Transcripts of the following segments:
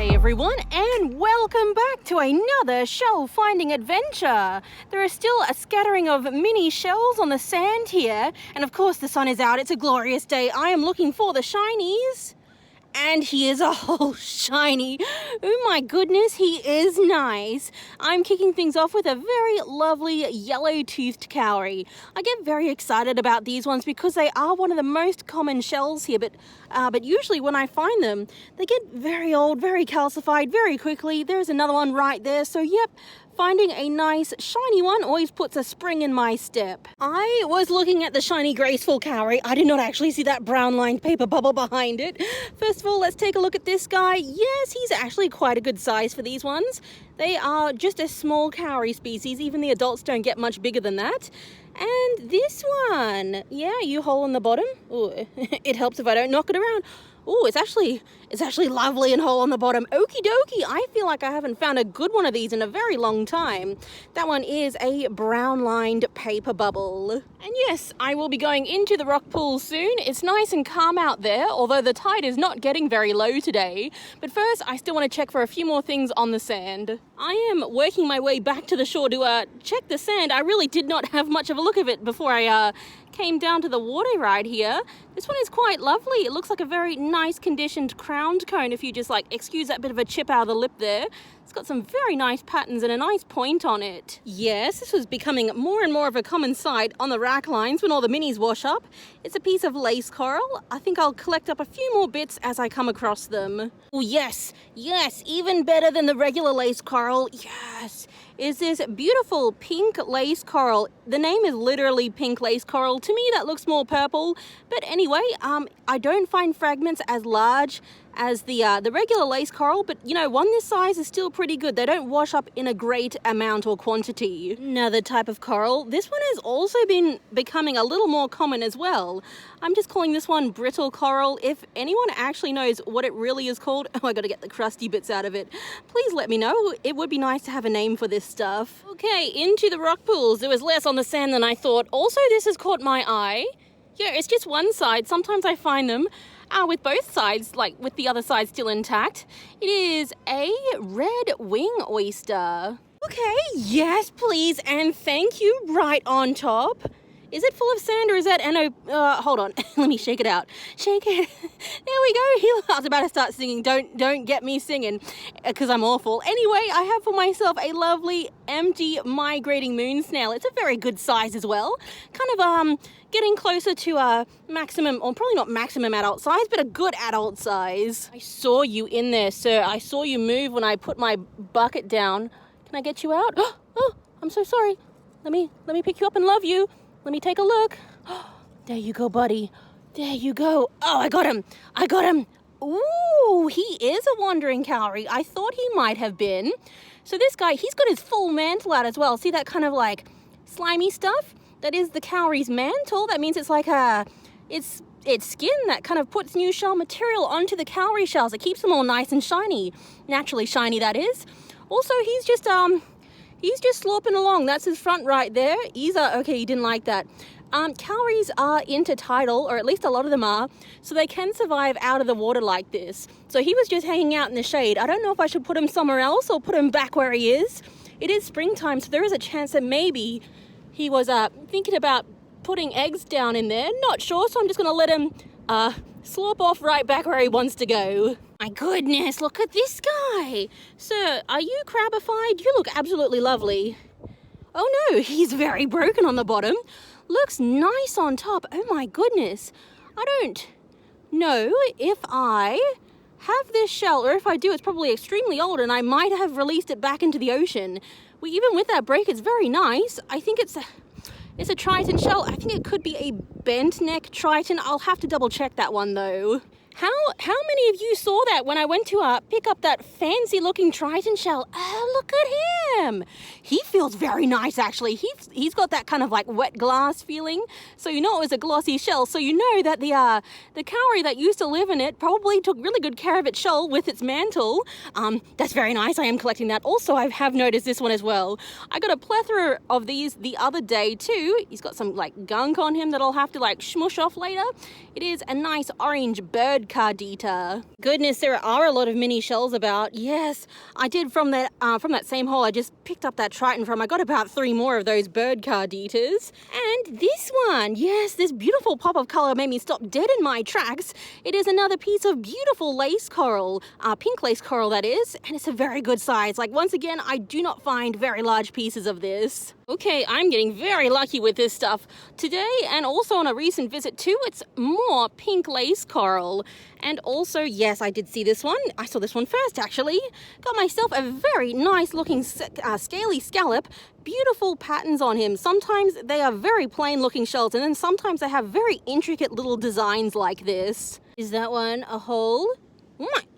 Everyone, and welcome back to another shell finding adventure. There are still a scattering of mini shells on the sand here, and of course the sun is out. It's a glorious day. I am looking for the shinies. And he is all shiny. Oh my goodness, he is nice. I'm kicking things off with a very lovely yellow-toothed cowrie. I get very excited about these ones because they are one of the most common shells here, but usually when I find them, they get very old, very calcified, very quickly. There's another one right there, so yep. Finding a nice shiny one always puts a spring in my step. I was looking at the shiny graceful cowrie. I did not actually see that brown lined paper bubble behind it. First of all, let's take a look at this guy. Yes, he's actually quite a good size for these ones. They are just a small cowrie species. Even the adults don't get much bigger than that. And this one, yeah, you hole in the bottom. Ooh, it helps if I don't knock it around. Oh, it's actually lovely and whole on the bottom. Okie dokie. I feel like I haven't found a good one of these in a very long time. That one is a brown lined paper bubble. And yes, I will be going into the rock pool soon. It's nice and calm out there, although the tide is not getting very low today. But first, I still want to check for a few more things on the sand. I am working my way back to the shore to check the sand. I really did not have much of a look of it before I came down to the water ride here. This one is quite lovely. It looks like a very nice conditioned crowned cone if you just excuse that bit of a chip out of the lip there. It's got some very nice patterns and a nice point on it. Yes, this was becoming more and more of a common sight on the rack lines when all the minis wash up. It's a piece of lace coral. I think I'll collect up a few more bits as I come across them. Oh yes, even better than the regular lace coral. Yes, is this beautiful pink lace coral. The name is literally pink lace coral. To me, that looks more purple. But anyway, I don't find fragments as large as the regular lace coral, but one this size is still pretty good. They don't wash up in a great amount or quantity. Another type of coral. This one has also been becoming a little more common as well. I'm just calling this one brittle coral. If anyone actually knows what it really is called, I gotta get the crusty bits out of it. Please let me know. It would be nice to have a name for this stuff. Okay, into the rock pools. There was less on the sand than I thought. Also, this has caught my eye. Yeah, it's just one side. Sometimes I find them with both sides, with the other side still intact. It is a red wing oyster. Okay, yes, please, and thank you, right on top. Is it full of sand or is that hold on, let me shake it out. Shake it. There we go. I was about to start singing. Don't get me singing because I'm awful. Anyway, I have for myself a lovely empty migrating moon snail. It's a very good size as well. Kind of getting closer to maximum, or probably not maximum adult size, but a good adult size. I saw you in there, sir. I saw you move when I put my bucket down. Can I get you out? Oh, I'm so sorry. Let me pick you up and love you. Let me take a look. There you go, buddy. There you go. Oh, I got him. Ooh, he is a wandering cowrie. I thought he might have been. So this guy, he's got his full mantle out as well. See that kind of slimy stuff? That is the cowrie's mantle. That means it's it's skin that kind of puts new shell material onto the cowrie shells. It keeps them all nice and shiny. Naturally shiny, that is. Also, he's just sloping along. That's his front right there. Okay, he didn't like that. Cowries are intertidal, or at least a lot of them are, so they can survive out of the water like this. So he was just hanging out in the shade. I don't know if I should put him somewhere else or put him back where he is. It is springtime, so there is a chance that maybe he was thinking about putting eggs down in there. Not sure, so I'm just going to let him slop off right back where he wants to go. My goodness, look at this guy. Sir, are you crabified? You look absolutely lovely. Oh no, he's very broken on the bottom. Looks nice on top. Oh my goodness. I don't know if I have this shell, or if I do, it's probably extremely old and I might have released it back into the ocean. Even with that break, it's very nice. I think it's a Triton shell. I think it could be a bent neck Triton. I'll have to double check that one though. How many of you saw that when I went to pick up that fancy looking Triton shell? Oh, look at him. He feels very nice actually. He's got that kind of wet glass feeling. So you know it was a glossy shell. So you know that the cowrie that used to live in it probably took really good care of its shell with its mantle. That's very nice. I am collecting that. Also, I have noticed this one as well. I got a plethora of these the other day too. He's got some gunk on him that I'll have to smush off later. It is a nice orange bird bird cardita. Goodness, there are a lot of mini shells about. Yes, I did from that same hole I just picked up that Triton from. I got about 3 more of those bird carditas. And this one, yes, this beautiful pop of colour made me stop dead in my tracks. It is another piece of beautiful lace coral, pink lace coral that is, and it's a very good size. Like, once again, I do not find very large pieces of this. Okay, I'm getting very lucky with this stuff. Today, and also on a recent visit too, it's more pink lace coral. And also, yes, I did see this one. I saw this one first, actually. Got myself a very nice looking scaly scallop. Beautiful patterns on him. Sometimes they are very plain looking shells, and then sometimes they have very intricate little designs like this. Is that one a hole?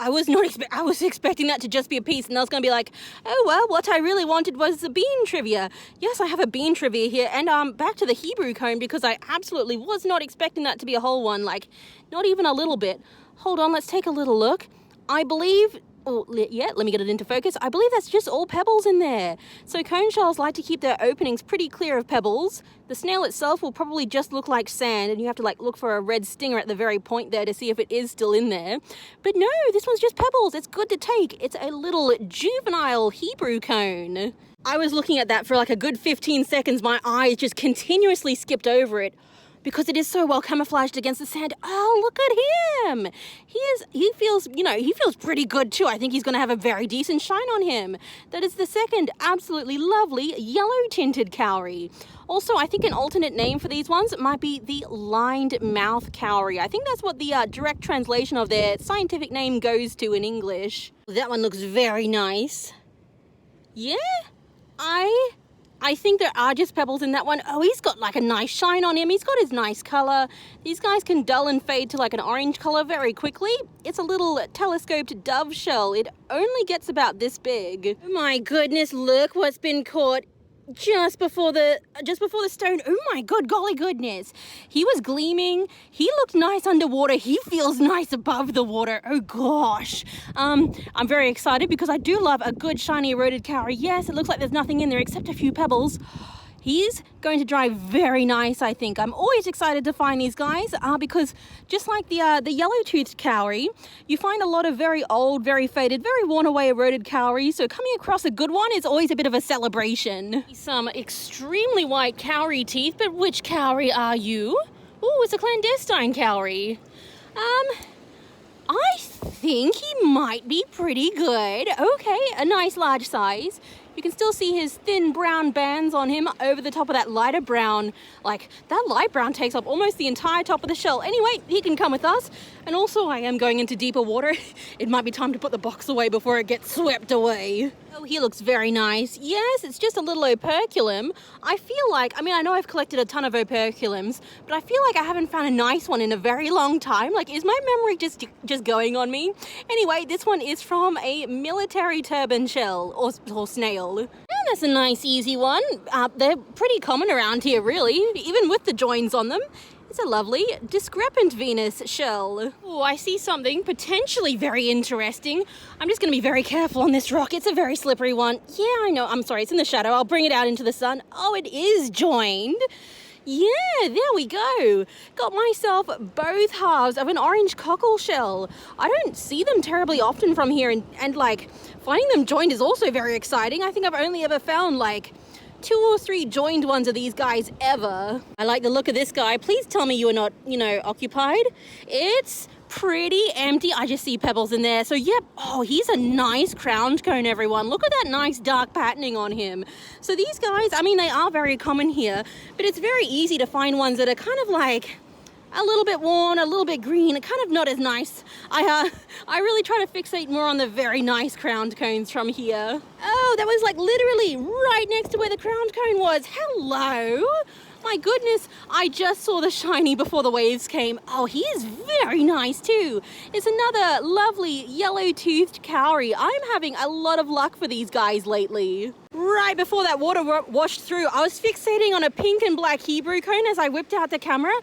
I was expecting that to just be a piece, and I was going to be like, oh well, what I really wanted was the bean trivia. Yes, I have a bean trivia here, and back to the Hebrew cone, because I absolutely was not expecting that to be a whole one, like, not even a little bit. Hold on, let's take a little look. I believe... Oh, yeah, let me get it into focus. I believe that's just all pebbles in there. So cone shells like to keep their openings pretty clear of pebbles. The snail itself will probably just look like sand, and you have to like look for a red stinger at the very point there to see if it is still in there. But no, this one's just pebbles. It's good to take. It's a little juvenile Hebrew cone. I was looking at that for like a good 15 seconds. My eyes just continuously skipped over it, because it is so well camouflaged against the sand. Oh, look at him. He feels pretty good too. I think he's going to have a very decent shine on him. That is the second absolutely lovely yellow tinted cowrie. Also, I think an alternate name for these ones might be the lined mouth cowrie. I think that's what the direct translation of their scientific name goes to in English. That one looks very nice. Yeah, I think there are just pebbles in that one. Oh, he's got like a nice shine on him. He's got his nice color. These guys can dull and fade to like an orange color very quickly. It's a little telescoped dove shell. It only gets about this big. Oh my goodness, look what's been caught just before the stone. Oh my god, golly goodness. He was gleaming. He looked nice underwater. He feels nice above the water. Oh gosh. I'm very excited because I do love a good shiny eroded cowrie. Yes, it looks like there's nothing in there except a few pebbles. He's going to dry very nice, I think. I'm always excited to find these guys because just like the yellow-toothed cowrie, you find a lot of very old, very faded, very worn-away eroded cowrie. So coming across a good one is always a bit of a celebration. Some extremely white cowrie teeth, but which cowrie are you? Oh, it's a clandestine cowrie. I think he might be pretty good. Okay, a nice large size. You can still see his thin brown bands on him over the top of that lighter brown. Like, that light brown takes up almost the entire top of the shell. Anyway, he can come with us. And also, I am going into deeper water. It might be time to put the box away before it gets swept away. Oh, he looks very nice. Yes, it's just a little operculum. I feel like, I know I've collected a ton of operculums, but I feel like I haven't found a nice one in a very long time. Like, is my memory just going on me? Anyway, this one is from a military turban shell or snail. And that's a nice easy one. They're pretty common around here, really, even with the joins on them. It's a lovely discrepant Venus shell. Oh, I see something potentially very interesting. I'm just going to be very careful on this rock. It's a very slippery one. Yeah, I know. I'm sorry. It's in the shadow. I'll bring it out into the sun. Oh, it is joined. Yeah, there we go. Got myself both halves of an orange cockle shell. I don't see them terribly often from here, and like, finding them joined is also very exciting. I think I've only ever found like 2 or 3 joined ones of these guys ever. I like the look of this guy. Please tell me you are not, occupied. It's pretty empty. I just see pebbles in there. So, yep. Oh, he's a nice crowned cone, everyone. Look at that nice dark patterning on him. So these guys, they are very common here, but it's very easy to find ones that are kind of like a little bit worn, a little bit green, kind of not as nice. I really try to fixate more on the very nice crowned cones from here. Oh, that was like literally right next to where the crowned cone was. Hello. My goodness, I just saw the shiny before the waves came. Oh, he is very nice too. It's another lovely yellow-toothed cowrie. I'm having a lot of luck for these guys lately. Right before that water washed through, I was fixating on a pink and black Hebrew cone as I whipped out the camera.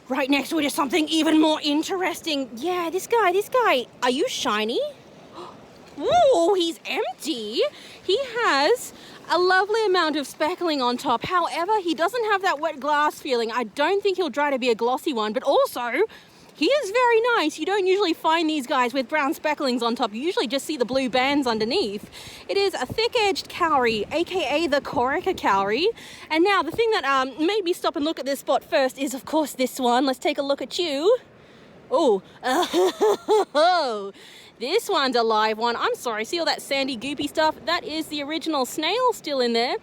Right next to it is something even more interesting. Yeah, this guy, are you shiny? Ooh, he's empty. He has a lovely amount of speckling on top. However, he doesn't have that wet glass feeling. I don't think he'll dry to be a glossy one, but also he is very nice. You don't usually find these guys with brown specklings on top. You usually just see the blue bands underneath. It is a thick-edged cowrie, aka the Corica cowrie. And now the thing that made me stop and look at this spot first is, of course, this one. Let's take a look at you. Oh, this one's a live one. I'm sorry, see all that sandy goopy stuff? That is the original snail still in there.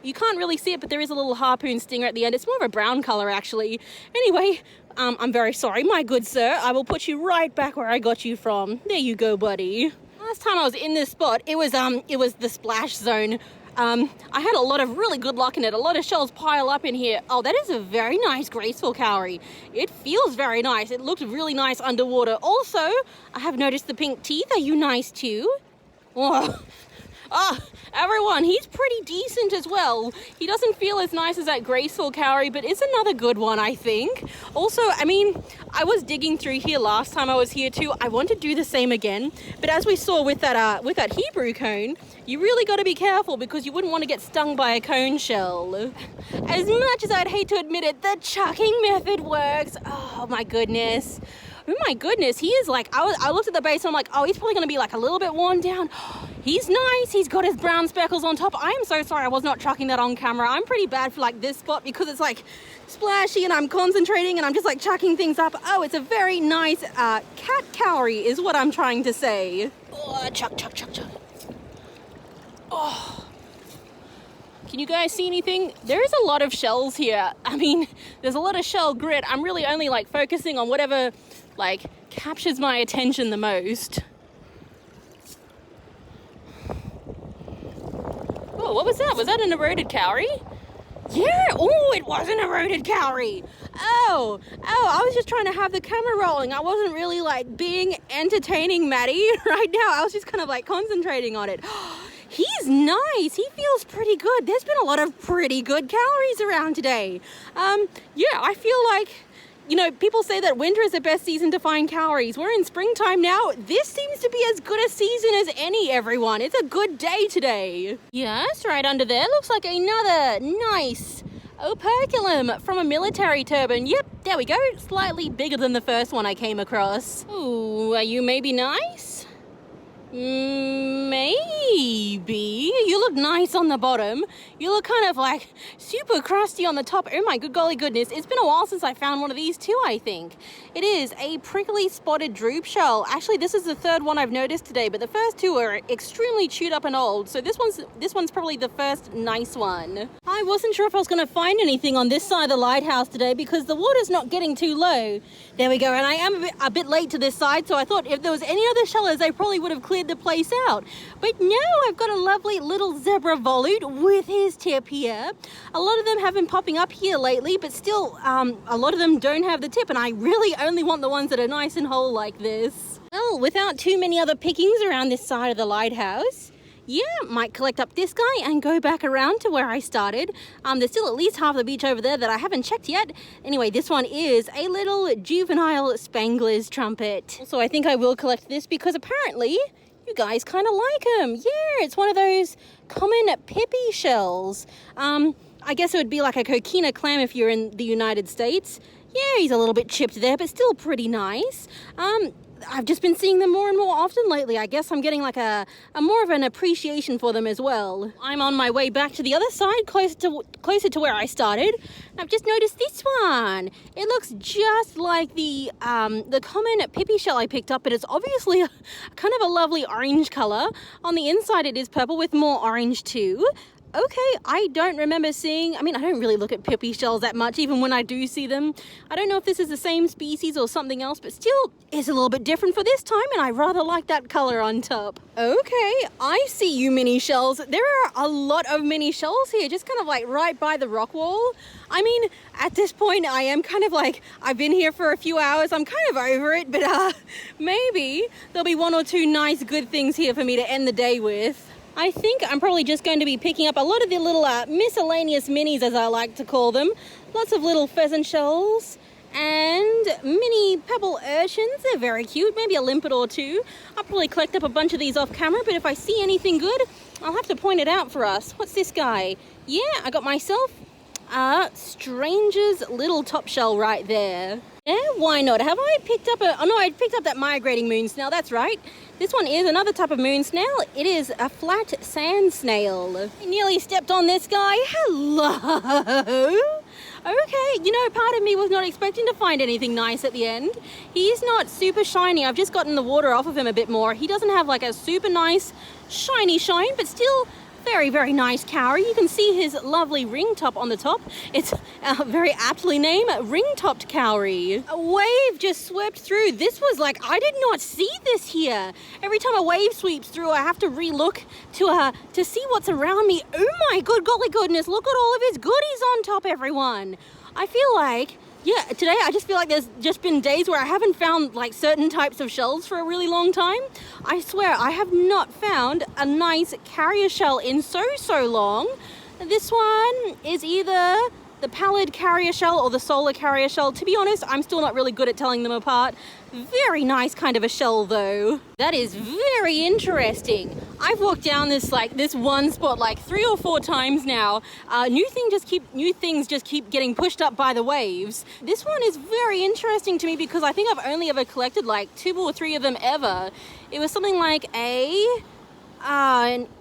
You can't really see it, but there is a little harpoon stinger at the end. It's more of a brown color, actually. Anyway, I'm very sorry, my good sir. I will put you right back where I got you from. There you go, buddy. Last time I was in this spot, it was the splash zone. I had a lot of really good luck in it. A lot of shells pile up in here. Oh, that is a very nice, graceful cowrie. It feels very nice. It looked really nice underwater. Also, I have noticed the pink teeth. Are you nice too? Oh. Everyone, he's pretty decent as well. He doesn't feel as nice as that graceful cowrie, but it's another good one, I think. Also, I mean, I was digging through here last time I was here too. I want to do the same again, but as we saw with that Hebrew cone, you really got to be careful because you wouldn't want to get stung by a cone shell. As much as I'd hate to admit it, the chucking method works. Oh my goodness. Oh my goodness, he is like, I looked at the base and I'm like, oh, he's probably going to be like a little bit worn down. He's nice. He's got his brown speckles on top. I am so sorry I was not chucking that on camera. I'm pretty bad for like this spot because it's like splashy and I'm concentrating and I'm just like chucking things up. Oh, it's a very nice cat cowrie is what I'm trying to say. Oh, chuck. Oh. Can you guys see anything? There is a lot of shells here. I mean, there's a lot of shell grit. I'm really only like focusing on whatever like captures my attention the most. Oh, what was that? Was that an eroded cowrie? Yeah, oh, it was an eroded cowrie. Oh, I was just trying to have the camera rolling. I wasn't really like being entertaining Maddie right now. I was just kind of like concentrating on it. He's nice. He feels pretty good. There's been a lot of pretty good cowries around today. Yeah, I feel like, you know, people say that winter is the best season to find cowries. We're in springtime now. This seems to be as good a season as any, everyone. It's a good day today. Yes, right under there looks like another nice operculum from a military turban. Yep, there we go. Slightly bigger than the first one I came across. Ooh, are you maybe nice? Maybe. You look nice on the bottom. You look kind of like super crusty on the top. Oh my good golly goodness. It's been a while since I found one of these too, I think. It is a prickly spotted droop shell. Actually, this is the third one I've noticed today, but the first two are extremely chewed up and old. So this one's probably the first nice one. I wasn't sure if I was going to find anything on this side of the lighthouse today because the water's not getting too low. There we go. And I am a bit late to this side, so I thought if there was any other shellers, they probably would have cleared the place out. But no, I've got a lovely little zebra volute with his tip here. A lot of them have been popping up here lately, but still a lot of them don't have the tip, and I really only want the ones that are nice and whole like this. Well, without too many other pickings around this side of the lighthouse, yeah, might collect up this guy and go back around to where I started. There's still at least half the beach over there that I haven't checked yet. Anyway, this one is a little juvenile Spangler's trumpet. So I think I will collect this because apparently you guys kind of like him. Yeah, it's one of those common pippy shells. I guess it would be like a coquina clam if you're in the United States. Yeah, he's a little bit chipped there, but still pretty nice. I've just been seeing them more and more often lately. I guess I'm getting like a more of an appreciation for them as well. I'm on my way back to the other side, closer to where I started. And I've just noticed this one. It looks just like the common pippy shell I picked up, but it's obviously kind of a lovely orange color. On the inside it is purple with more orange too. Okay, I don't remember seeing, I don't really look at pippy shells that much, even when I do see them. I don't know if this is the same species or something else, but still is a little bit different for this time, and I rather like that color on top. Okay, I see you mini shells. There are a lot of mini shells here, just kind of like right by the rock wall. At this point, I am kind of like, I've been here for a few hours, I'm kind of over it, but maybe there'll be one or two nice good things here for me to end the day with. I think I'm probably just going to be picking up a lot of the little miscellaneous minis, as I like to call them. Lots of little pheasant shells and mini pebble urchins. They're very cute, maybe a limpet or two. I'll probably collect up a bunch of these off camera, but if I see anything good, I'll have to point it out for us. What's this guy? Yeah, I got myself Stranger's little top shell right there. Yeah, why not? Have I picked up oh no, I picked up that migrating moon snail, that's right. This one is another type of moon snail. It is a flat sand snail. I nearly stepped on this guy. Hello. Okay, you know, part of me was not expecting to find anything nice at the end. He's not super shiny. I've just gotten the water off of him a bit more. He doesn't have like a super nice shiny shine, but still very, very nice cowrie. You can see his lovely ring top on the top. It's very aptly named ring-topped cowrie. A wave just swept through. This was like, I did not see this here. Every time a wave sweeps through, I have to re-look to see what's around me. Oh my good golly goodness, look at all of his goodies on top, everyone. I feel like, yeah, today I just feel like there's just been days where I haven't found like certain types of shells for a really long time. I swear I have not found a nice carrier shell in so long. This one is either the pallid carrier shell or the solar carrier shell. To be honest, I'm still not really good at telling them apart. Very nice kind of a shell though. That is very interesting. I've walked down this one spot like 3 or 4 times now. New things just keep getting pushed up by the waves. This one is very interesting to me because I think I've only ever collected like 2 or 3 of them ever. It was something like an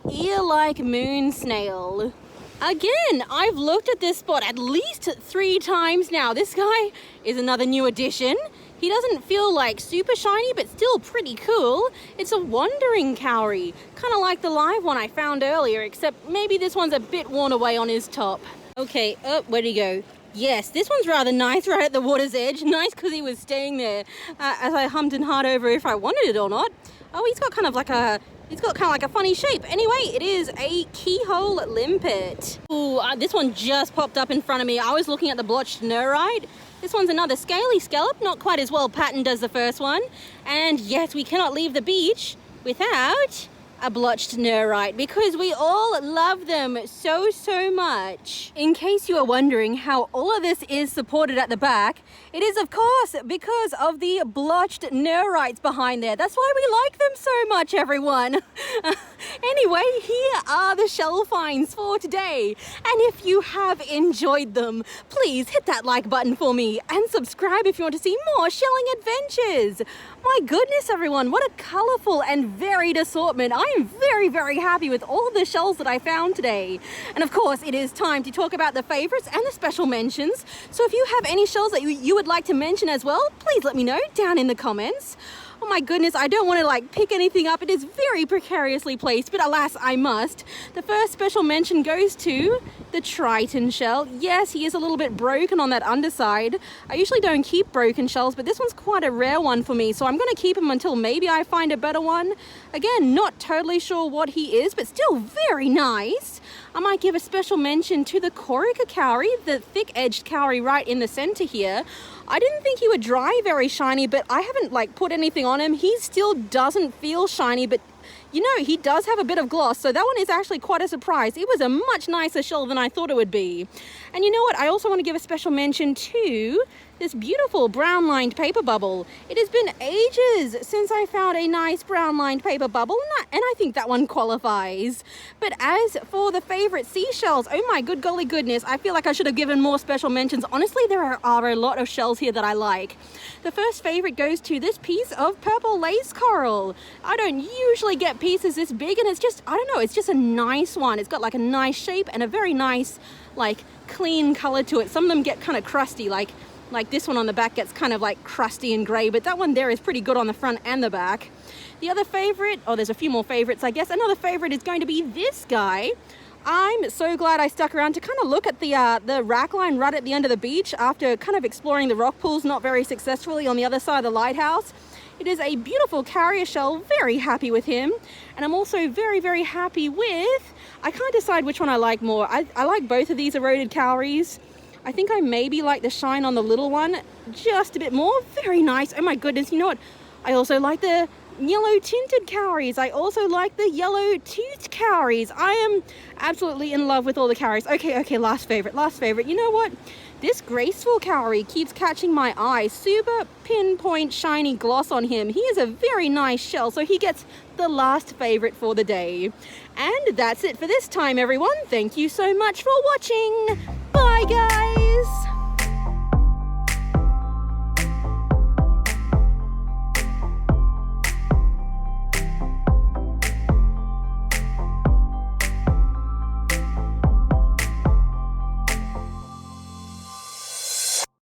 ear-like moon snail. Again, I've looked at this spot at least 3 times now. This guy is another new addition. He doesn't feel like super shiny, but still pretty cool. It's a Wandering Cowrie, kind of like the live one I found earlier, except maybe this one's a bit worn away on his top. Okay, where'd he go? Yes, this one's rather nice right at the water's edge. Nice because he was staying there as I hummed and hawed over if I wanted it or not. Oh, he's got kind of like a funny shape. Anyway, it is a keyhole limpet. Ooh, this one just popped up in front of me. I was looking at the blotched neurite. This one's another scaly scallop, not quite as well patterned as the first one. And yes, we cannot leave the beach without a blotched neurite because we all love them so much. In case you are wondering how all of this is supported at the back, it is of course because of the blotched neurites behind there. That's why we like them so much, everyone. Anyway, here are the shell finds for today. And if you have enjoyed them, please hit that like button for me and subscribe if you want to see more shelling adventures. My goodness, everyone, what a colorful and varied assortment. I am very happy with all the shells that I found today. And of course, it is time to talk about the favorites and the special mentions. So if you have any shells that you would like to mention as well, please let me know down in the comments. Oh my goodness, I don't want to pick anything up. It is very precariously placed, but alas, I must. The first special mention goes to the Triton shell. Yes, he is a little bit broken on that underside. I usually don't keep broken shells, but this one's quite a rare one for me, so I'm going to keep him until maybe I find a better one. Again, not totally sure what he is, but still very nice. I might give a special mention to the Corica cowrie, the thick-edged cowrie right in the center here. I didn't think he would dry very shiny, but I haven't put anything on him. He still doesn't feel shiny, but you know, he does have a bit of gloss, so that one is actually quite a surprise. It was a much nicer shell than I thought it would be. And you know what? I also want to give a special mention to this beautiful brown-lined paper bubble. It has been ages since I found a nice brown-lined paper bubble, and I think that one qualifies. But as for the favorite seashells, oh my good golly goodness, I feel like I should have given more special mentions. Honestly, there are a lot of shells here that I like. The first favorite goes to this piece of purple lace coral. I don't usually get pieces this big, and it's just, I don't know, it's just a nice one. It's got a nice shape and a very nice, clean color to it. Some of them get kind of crusty, like this one on the back gets kind of crusty and gray, but that one there is pretty good on the front and the back. The other favorite, there's a few more favorites, I guess. Another favorite is going to be this guy. I'm so glad I stuck around to kind of look at the rack line right at the end of the beach after kind of exploring the rock pools not very successfully on the other side of the lighthouse. It is a beautiful carrier shell, very happy with him. And I'm also very happy with, I can't decide which one I like more. I like both of these eroded cowries. I think I maybe like the shine on the little one just a bit more. Very nice. Oh my goodness, you know what? I also like the yellow tinted cowries. I also like the yellow toothed cowries. I am absolutely in love with all the cowries. Okay, last favorite. You know what? This graceful cowrie keeps catching my eye. Super pinpoint shiny gloss on him. He is a very nice shell, so he gets the last favorite for the day. And that's it for this time, everyone. Thank you so much for watching. Bye, guys.